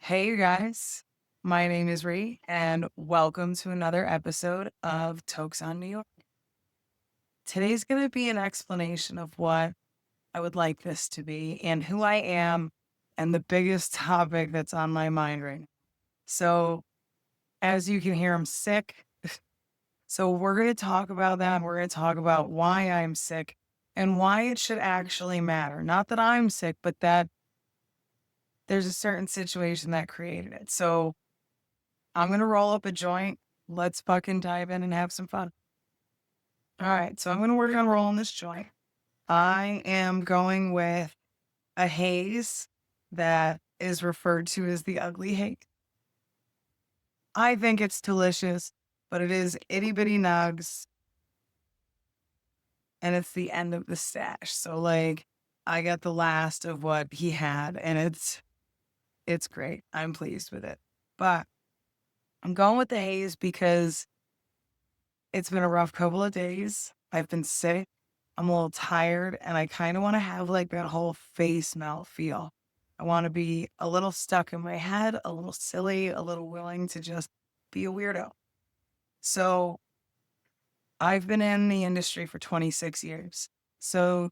Hey, you guys. My name is Ree, and welcome to another episode of Tokes on New York. Today's going to be an explanation of what I would like this to be and who I am and the biggest topic that's on my mind right now. So, as you can hear, I'm sick. So, we're going to talk about that. We're going to talk about why I'm sick and why it should actually matter. Not that I'm sick, but that there's a certain situation that created it. So, I'm gonna roll up a joint. Let's fucking dive in and have some fun. All right, so I'm gonna work on rolling this joint. I am going with a haze that is referred to as the Ugly Haze. I think it's delicious, but it is itty bitty nugs, and it's the end of the stash. So like, I got the last of what he had, and it's great. I'm pleased with it, but I'm going with the haze because it's been a rough couple of days. I've been sick. I'm a little tired and I kind of want to have like that whole face melt feel. I want to be a little stuck in my head, a little silly, a little willing to just be a weirdo. So I've been in the industry for 26 years. So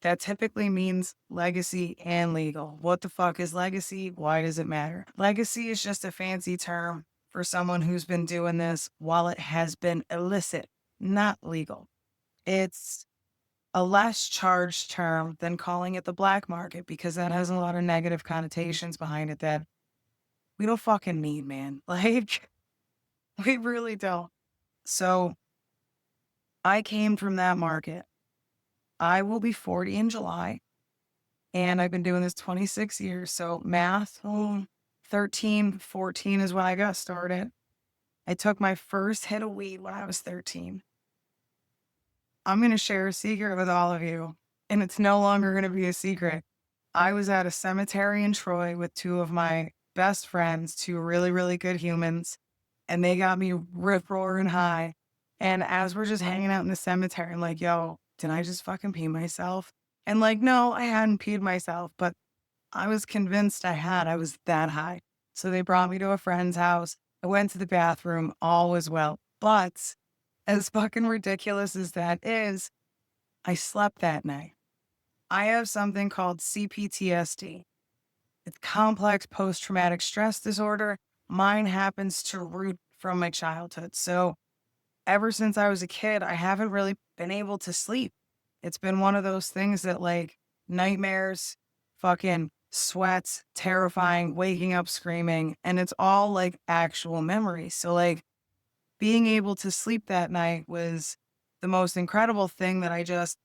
that typically means legacy and legal. What the fuck is legacy? Why does it matter? Legacy is just a fancy term for someone who's been doing this while it has been illicit, not legal. It's a less charged term than calling it the black market because that has a lot of negative connotations behind it that we don't fucking need, man. Like, we really don't. So I came from that market. I will be 40 in July. And I've been doing this 26 years. So math, 13, 14 is when I got started. I took my first hit of weed when I was 13. I'm going to share a secret with all of you, and it's no longer going to be a secret. I was at a cemetery in Troy with two of my best friends, two really, really good humans, and they got me rip roaring high. And as we're just hanging out in the cemetery, I'm like, yo, did I just fucking pee myself? And like, no, I hadn't peed myself, but I was convinced I had. I was that high. So they brought me to a friend's house. I went to the bathroom. All was well. But as fucking ridiculous as that is, I slept that night. I have something called CPTSD. It's complex post traumatic stress disorder. Mine happens to root from my childhood. So ever since I was a kid, I haven't really been able to sleep. It's been one of those things that like nightmares, fucking sweats, terrifying, waking up screaming, and it's all like actual memories. So like being able to sleep that night was the most incredible thing that I just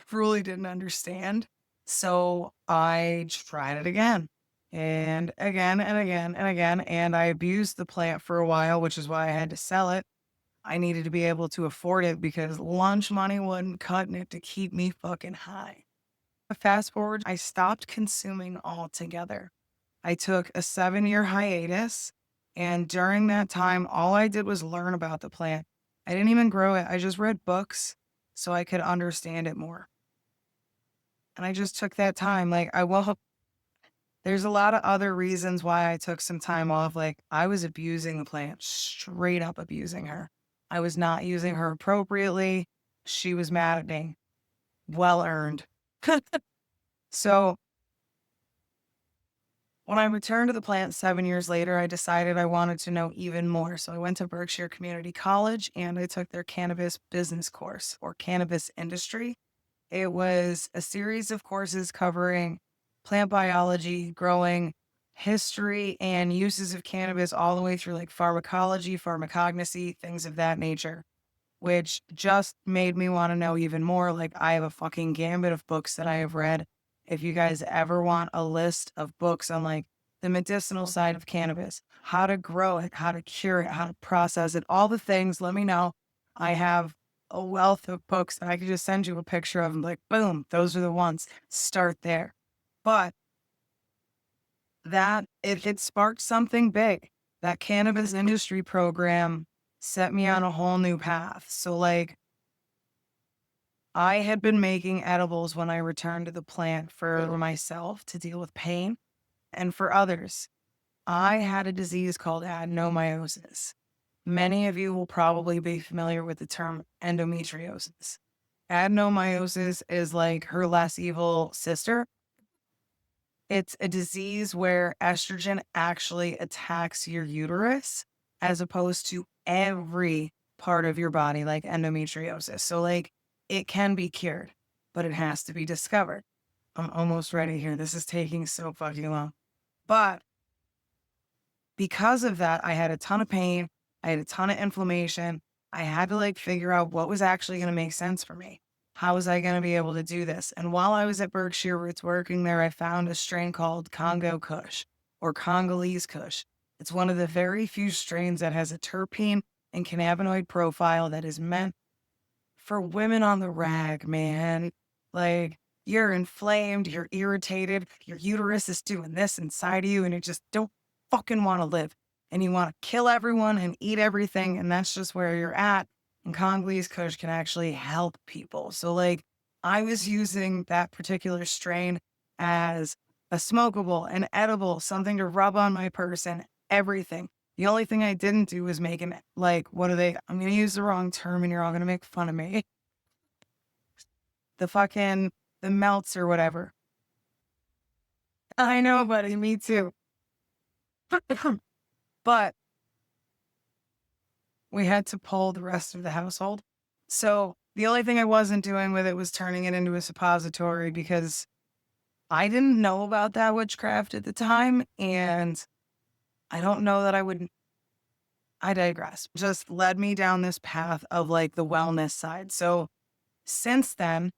truly didn't understand. So I tried it again and again and again and again. And I abused the plant for a while, which is why I had to sell it. I needed to be able to afford it because lunch money wasn't cutting it to keep me fucking high. Fast forward, I stopped consuming altogether. I took a 7-year hiatus. And during that time, all I did was learn about the plant. I didn't even grow it. I just read books so I could understand it more. And I just took that time. Like, there's a lot of other reasons why I took some time off. Like, I was abusing the plant, straight up abusing her. I was not using her appropriately. She was mad at me. Well earned. So when I returned to the plant 7 years later, I decided I wanted to know even more. So I went to Berkshire Community College and I took their cannabis business course or cannabis industry. It was a series of courses covering plant biology, growing, history, and uses of cannabis all the way through like pharmacology, pharmacognosy, things of that nature, which just made me want to know even more. Like, I have a fucking gambit of books that I have read. If you guys ever want a list of books on like the medicinal side of cannabis, how to grow it, how to cure it, how to process it, all the things, let me know. I have a wealth of books that I could just send you a picture of and be like, boom, those are the ones. Start there. But that it sparked something big. That cannabis industry program set me on a whole new path. So like I had been making edibles when I returned to the plant for myself to deal with pain and for others. I had a disease called adenomyosis. Many of you will probably be familiar with the term endometriosis. Adenomyosis is like her less evil sister. It's a disease where estrogen actually attacks your uterus as opposed to every part of your body, like endometriosis. So, like, it can be cured, but it has to be discovered. I'm almost ready here. This is taking so fucking long. But because of that, I had a ton of pain. I had a ton of inflammation. I had to like figure out what was actually going to make sense for me. How was I going to be able to do this? And while I was at Berkshire Roots working there, I found a strain called Congo Kush or Congolese Kush. It's one of the very few strains that has a terpene and cannabinoid profile that is meant for women on the rag, man. Like, you're inflamed, you're irritated, your uterus is doing this inside of you, and you just don't fucking want to live. And you want to kill everyone and eat everything, and that's just where you're at. And Congolese Kush can actually help people. So, like, I was using that particular strain as a smokable, an edible, something to rub on my person, everything. The only thing I didn't do was make an, like, what are they? I'm going to use the wrong term and you're all going to make fun of me. The melts or whatever. I know, buddy. Me too. But we had to poll the rest of the household. So the only thing I wasn't doing with it was turning it into a suppository because I didn't know about that witchcraft at the time. And I don't know that I would. I digress. Just led me down this path of like the wellness side. So since then,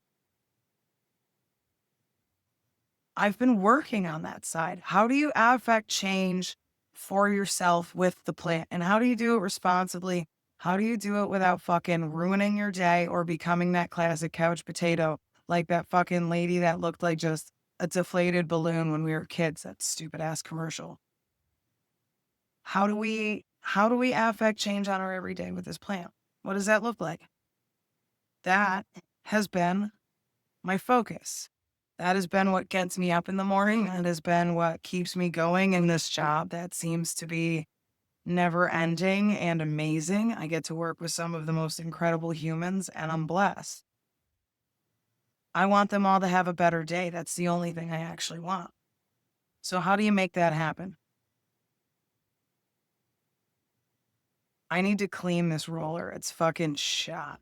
I've been working on that side. How do you affect change for yourself with the plant? And how do you do it responsibly? How do you do it without fucking ruining your day or becoming that classic couch potato like that fucking lady that looked like just a deflated balloon when we were kids, that stupid ass commercial? How do we affect change on our everyday with this plant? What does that look like? That has been my focus. That has been what gets me up in the morning. That has been what keeps me going in this job that seems to be never ending and amazing. I get to work with some of the most incredible humans and I'm blessed. I want them all to have a better day. That's the only thing I actually want. So how do you make that happen? I need to clean this roller. It's fucking shot.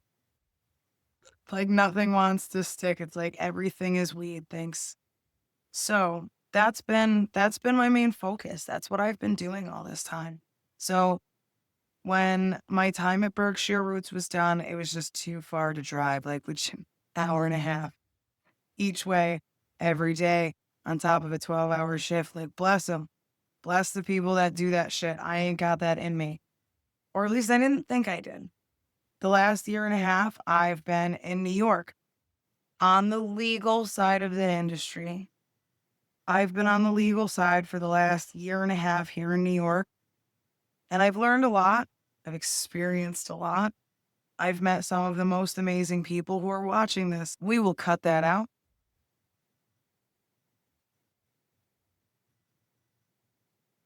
Like nothing wants to stick. It's like everything is weed. Thanks. So that's been my main focus. That's what I've been doing all this time. So when my time at Berkshire Roots was done, it was just too far to drive, like which hour and a half each way every day on top of a 12-hour shift. Like bless them. Bless the people that do that shit. I ain't got that in me. Or at least I didn't think I did. The last year and a half, I've been in New York on the legal side of the industry. I've been on the legal side for the last year and a half here in New York, and I've learned a lot. I've experienced a lot. I've met some of the most amazing people who are watching this. We will cut that out.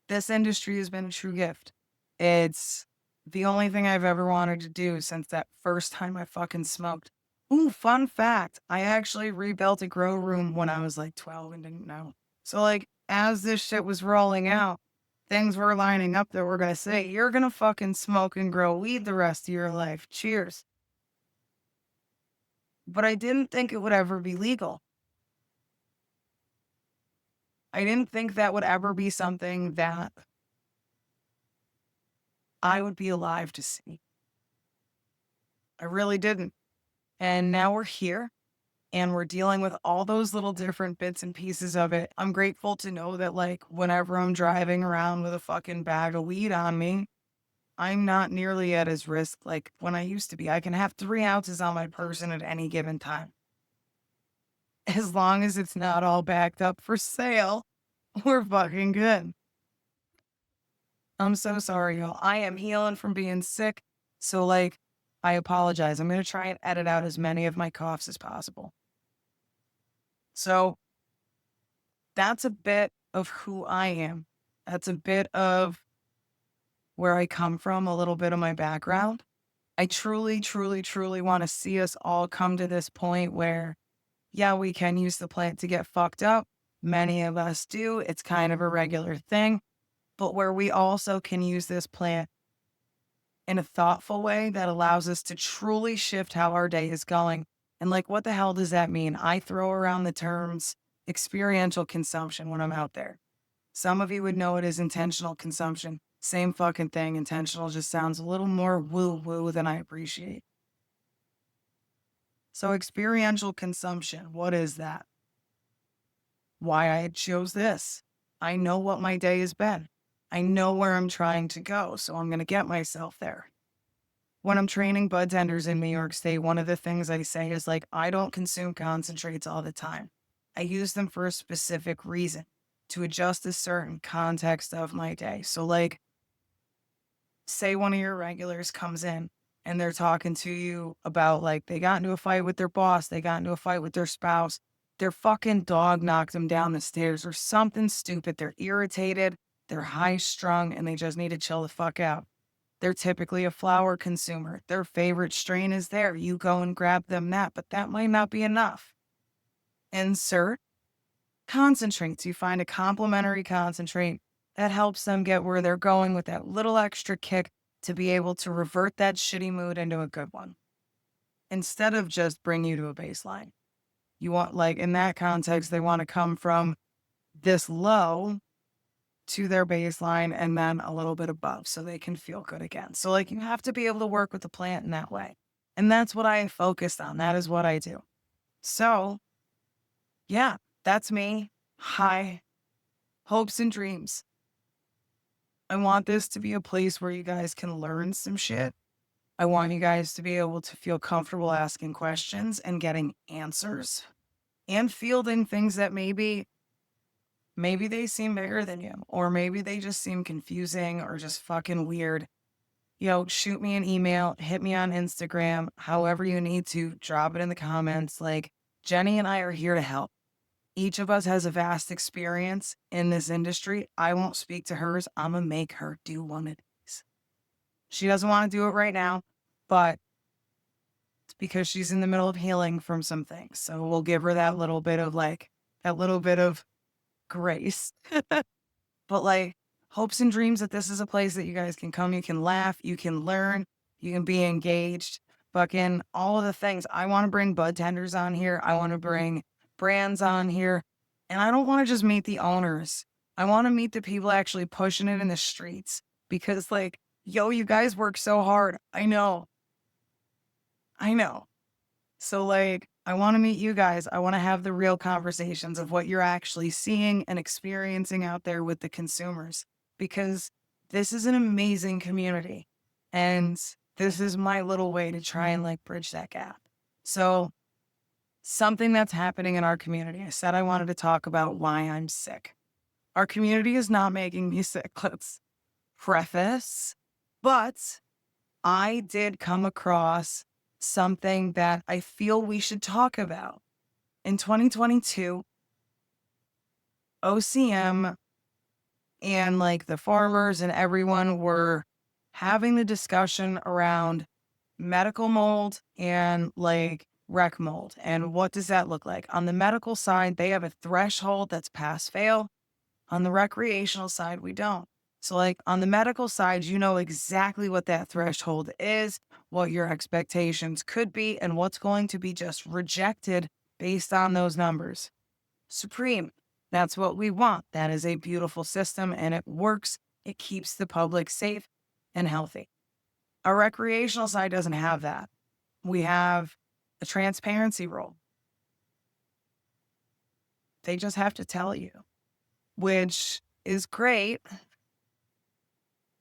This industry has been a true gift. It's the only thing I've ever wanted to do since that first time I fucking smoked. Ooh, fun fact. I actually rebuilt a grow room when I was like 12 and didn't know. So, like, as this shit was rolling out, things were lining up that were going to say, you're going to fucking smoke and grow weed the rest of your life. Cheers. But I didn't think it would ever be legal. I didn't think that would ever be something that I would be alive to see. I really didn't. And now we're here and we're dealing with all those little different bits and pieces of it. I'm grateful to know that, like, whenever I'm driving around with a fucking bag of weed on me, I'm not nearly at as risk like when I used to be. I can have 3 ounces on my person at any given time. As long as it's not all backed up for sale, we're fucking good. I'm so sorry, y'all. I am healing from being sick. So, like, I apologize. I'm going to try and edit out as many of my coughs as possible. So, that's a bit of who I am That's a bit of where I come from, a little bit of my background. I truly, truly, truly want to see us all come to this point where, yeah, we can use the plant to get fucked up. Many of us do. It's kind of a regular thing, but where we also can use this plant in a thoughtful way that allows us to truly shift how our day is going. And like, what the hell does that mean? I throw around the terms experiential consumption when I'm out there. Some of you would know it as intentional consumption. Same fucking thing. Intentional just sounds a little more woo woo than I appreciate. So, experiential consumption, what is that? Why I chose this. I know what my day has been. I know where I'm trying to go. So, I'm going to get myself there. When I'm training bud tenders in New York State, one of the things I say is like, I don't consume concentrates all the time. I use them for a specific reason to adjust a certain context of my day. So, like, say one of your regulars comes in and they're talking to you about like they got into a fight with their boss, they got into a fight with their spouse, their fucking dog knocked them down the stairs or something stupid. They're irritated, they're high strung, and they just need to chill the fuck out. They're typically a flower consumer. Their favorite strain is there. You go and grab them that, but that might not be enough. Insert concentrates. You find a complementary concentrate that helps them get where they're going with that little extra kick to be able to revert that shitty mood into a good one instead of just bring you to a baseline. You want, like, in that context, they want to come from this low to their baseline and then a little bit above so they can feel good again. So, like, you have to be able to work with the plant in that way. And that's what I focused on. That is what I do. So, yeah, that's me. Hi, hopes and dreams. I want this to be a place where you guys can learn some shit. I want you guys to be able to feel comfortable asking questions and getting answers and fielding things that maybe they seem bigger than you, or maybe they just seem confusing or just fucking weird. Shoot me an email, hit me on Instagram, however you need to, drop it in the comments. Like, Jenny and I are here to help. Each of us has a vast experience in this industry. I won't speak to hers. I'm going to make her do one of these. She doesn't want to do it right now, but it's because she's in the middle of healing from some things. So we'll give her that little bit of grace. But like, hopes and dreams that this is a place that you guys can come, you can laugh, you can learn, you can be engaged, fucking all of the things. I want to bring bud tenders on here. I want to bring brands on here. And I don't want to just meet the owners. I want to meet the people actually pushing it in the streets because, like, yo, you guys work so hard. I know. So, like, I want to meet you guys. I want to have the real conversations of what you're actually seeing and experiencing out there with the consumers because this is an amazing community. And this is my little way to try and like bridge that gap. So, something that's happening in our community, I said I wanted to talk about why I'm sick. Our community is not making me sick, let's preface, but I did come across something that I feel we should talk about. In 2022, OCM and like the farmers and everyone were having the discussion around medical mold and like rec mold. And what does that look like? On the medical side, they have a threshold that's pass fail. On the recreational side, we don't. So, like on the medical side, you know exactly what that threshold is, what your expectations could be, and what's going to be just rejected based on those numbers. Supreme. That's what we want. That is a beautiful system and it works. It keeps the public safe and healthy. Our recreational side doesn't have that. We have a transparency rule. They just have to tell you, which is great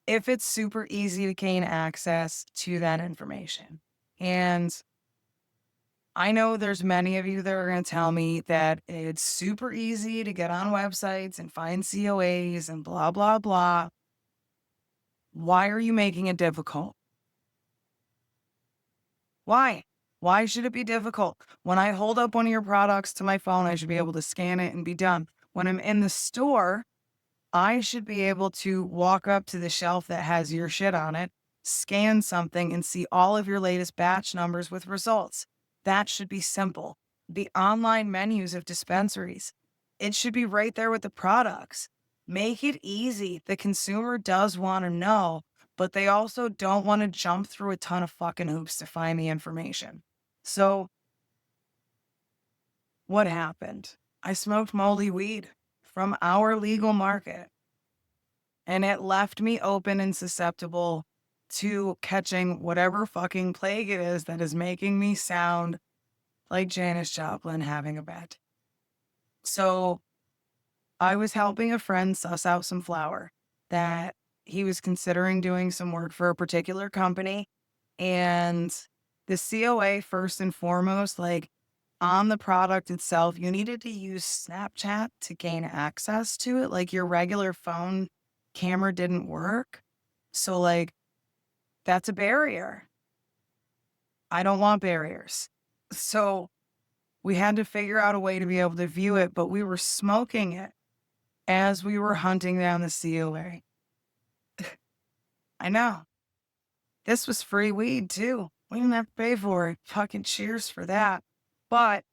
if it's super easy to gain access to that information. And I know there's many of you that are going to tell me that it's super easy to get on websites and find COAs and blah, blah, blah. Why are you making it difficult? Why? Why should it be difficult? When I hold up one of your products to my phone, I should be able to scan it and be done. When I'm in the store, I should be able to walk up to the shelf that has your shit on it, scan something, and see all of your latest batch numbers with results. That should be simple. The online menus of dispensaries, it should be right there with the products. Make it easy. The consumer does want to know, but they also don't want to jump through a ton of fucking hoops to find the information. So, what happened? I smoked moldy weed from our legal market, and it left me open and susceptible to catching whatever fucking plague it is that is making me sound like Janis Joplin having a bad. So I was helping a friend suss out some flour that he was considering doing some work for a particular company. And the COA, first and foremost, like on the product itself, you needed to use Snapchat to gain access to it. Like your regular phone camera didn't work. So, like, that's a barrier. I don't want barriers. So, we had to figure out a way to be able to view it, but we were smoking it as we were hunting down the COA. I know. This was free weed too. We didn't have to pay for it. Fucking cheers for that. But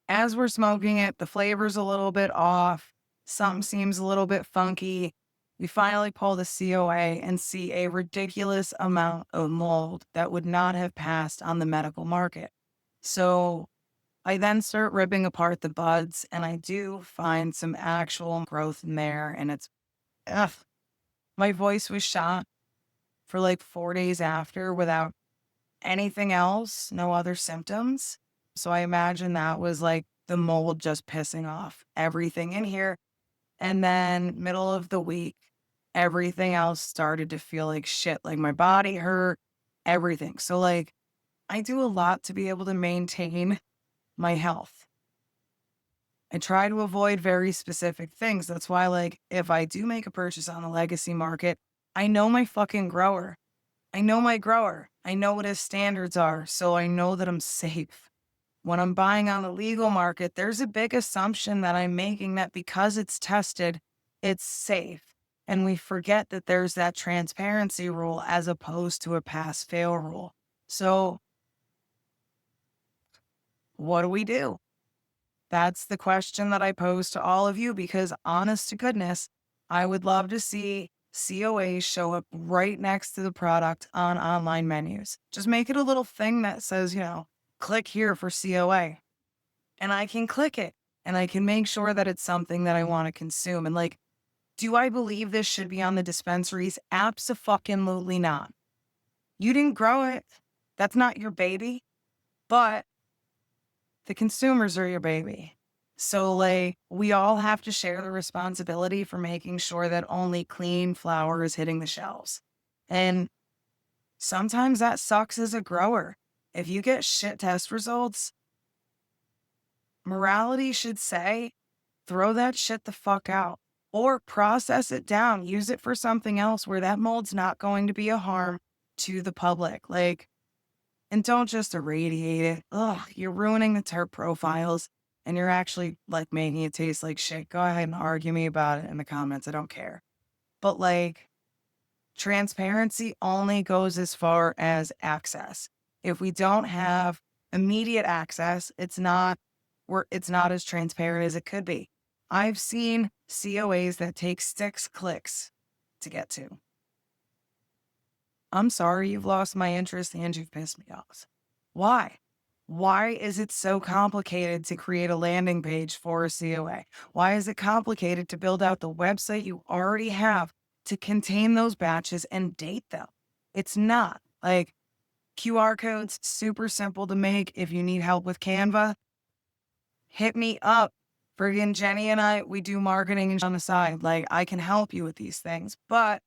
as we're smoking it, the flavor's a little bit off. Something seems a little bit funky. We finally pull the COA and see a ridiculous amount of mold that would not have passed on the medical market. So I then start ripping apart the buds, and I do find some actual growth in there. And it's, ugh, my voice was shot for like 4 days after without anything else, no other symptoms. So I imagine that was like the mold just pissing off everything in here. And then middle of the week, everything else started to feel like shit. Like my body hurt, everything. So like I do a lot to be able to maintain my health. I try to avoid very specific things. That's why, like, if I do make a purchase on the legacy market, I know my fucking grower. I know my grower. I know what his standards are. So I know that I'm safe. When I'm buying on the legal market, there's a big assumption that I'm making that because it's tested, it's safe. And we forget that there's that transparency rule as opposed to a pass fail rule. So what do we do? That's the question that I pose to all of you because, honest to goodness, I would love to see COAs show up right next to the product on online menus. Just make it a little thing that says, click here for COA. And I can click it and I can make sure that it's something that I want to consume. And like, do I believe this should be on the dispensaries? Abso-fucking-lutely not. You didn't grow it. That's not your baby. But the consumers are your baby. So, like, we all have to share the responsibility for making sure that only clean flour is hitting the shelves. And sometimes that sucks as a grower. If you get shit test results, morality should say, throw that shit the fuck out or process it down. Use it for something else where that mold's not going to be a harm to the public. Like, and don't just irradiate it. Ugh, you're ruining the terp profiles and you're actually like making it taste like shit. Go ahead and argue me about it in the comments. I don't care. But like transparency only goes as far as access. If we don't have immediate access, it's not as transparent as it could be. I've seen COAs that take 6 clicks to get to. I'm sorry you've lost my interest and you've pissed me off. Why? Why is it so complicated to create a landing page for a COA? Why is it complicated to build out the website you already have to contain those batches and date them? It's not. Like QR codes, super simple to make. If you need help with Canva, hit me up. Friggin' Jenny and I, we do marketing on the side. Like I can help you with these things, but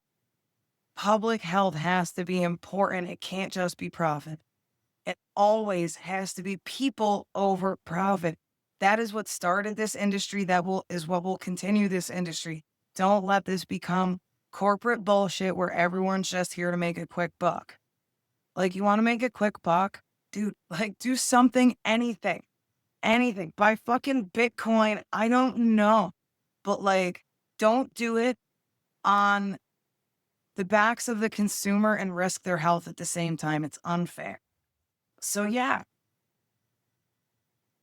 public health has to be important. It can't just be profit. It always has to be people over profit. That is what started this industry. Is what will continue this industry. Don't let this become corporate bullshit where everyone's just here to make a quick buck. Like you want to make a quick buck, dude, like do something, anything, buy fucking Bitcoin. I don't know, but like Don't do it on the backs of the consumer and risk their health at the same time. It's unfair. So, yeah,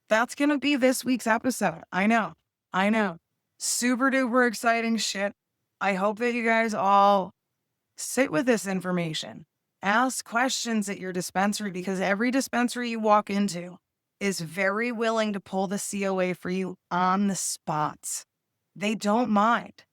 that's going to be this week's episode. I know. I know. Super duper exciting shit. I hope that you guys all sit with this information. Ask questions at your dispensary because every dispensary you walk into is very willing to pull the COA for you on the spot. They don't mind.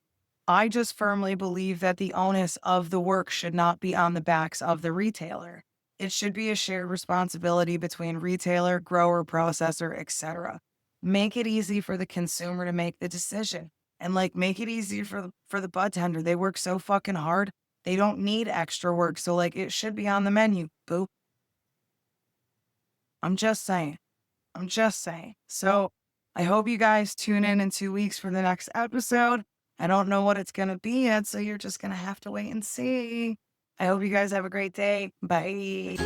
I just firmly believe that the onus of the work should not be on the backs of the retailer. It should be a shared responsibility between retailer, grower, processor, etc. Make it easy for the consumer to make the decision and like make it easy for the bud tender. They work so fucking hard. They don't need extra work. So like it should be on the menu. Boo. I'm just saying. I'm just saying. So I hope you guys tune in 2 weeks for the next episode. I don't know what it's going to be yet, so you're just going to have to wait and see. I hope you guys have a great day. Bye.